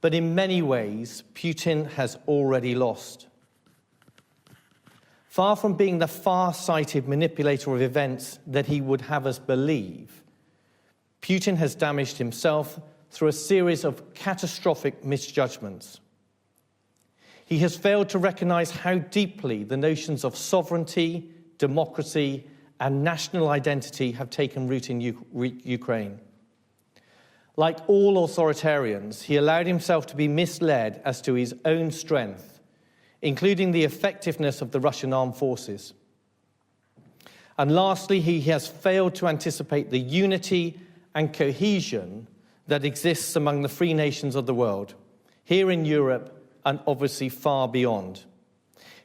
But in many ways, Putin has already lost. Far from being the far-sighted manipulator of events that he would have us believe, Putin has damaged himself through a series of catastrophic misjudgments. He has failed to recognize how deeply the notions of sovereignty, democracy, and national identity have taken root in Ukraine. Like all authoritarians, he allowed himself to be misled as to his own strength, including the effectiveness of the Russian armed forces. And lastly, he has failed to anticipate the unity and cohesion that exists among the free nations of the world, here in Europe and obviously far beyond.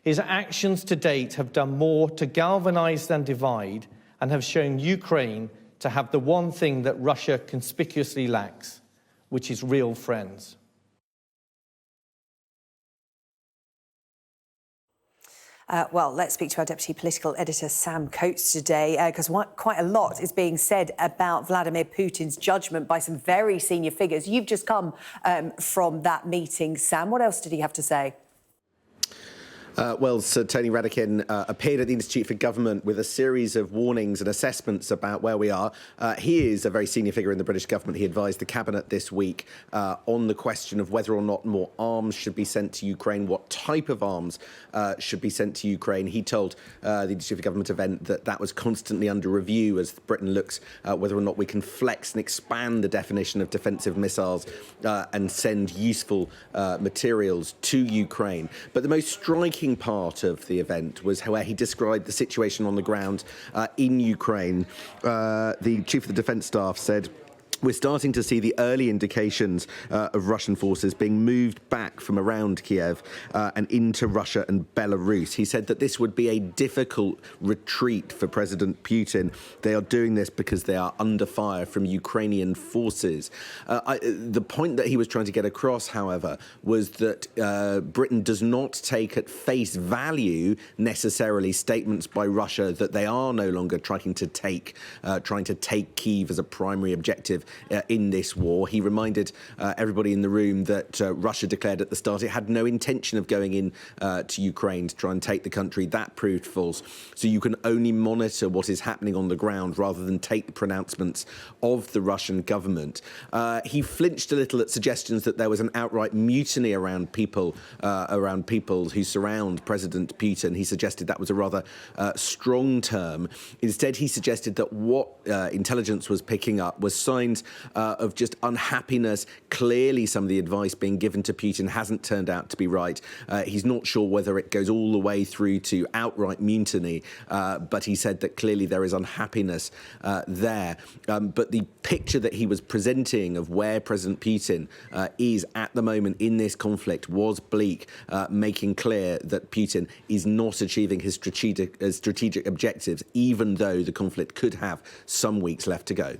His actions to date have done more to galvanize than divide and have shown Ukraine to have the one thing that Russia conspicuously lacks, which is real friends. Well, let's speak to our Deputy Political Editor, Sam Coates, today, because quite a lot is being said about Vladimir Putin's judgment by some very senior figures. You've just come from that meeting, Sam. What else did he have to say? Well, Sir Tony Radakin appeared at the Institute for Government with a series of warnings and assessments about where we are. He is a very senior figure in the British government. He advised the cabinet this week on the question of whether or not more arms should be sent to Ukraine, what type of arms should be sent to Ukraine. He told the Institute for Government event that that was constantly under review as Britain looks whether or not we can flex and expand the definition of defensive missiles and send useful materials to Ukraine. But the most striking part of the event was where he described the situation on the ground in Ukraine. The chief of the defence staff said, "We're starting to see the early indications of Russian forces being moved back from around Kiev and into Russia and Belarus." He said that this would be a difficult retreat for President Putin. They are doing this because they are under fire from Ukrainian forces. The point that he was trying to get across, however, was that Britain does not take at face value necessarily statements by Russia that they are no longer trying to take Kyiv as a primary objective in this war. He reminded everybody in the room that Russia declared at the start it had no intention of going in to Ukraine to try and take the country. That proved false. So you can only monitor what is happening on the ground rather than take the pronouncements of the Russian government. He flinched a little at suggestions that there was an outright mutiny around people who surround President Putin. He suggested that was a rather strong term. Instead, he suggested that what intelligence was picking up was signs of just unhappiness. Clearly, some of the advice being given to Putin hasn't turned out to be right. He's not sure whether it goes all the way through to outright mutiny, but he said that clearly there is unhappiness there. But the picture that he was presenting of where President Putin is at the moment in this conflict was bleak, making clear that Putin is not achieving his strategic objectives, even though the conflict could have some weeks left to go.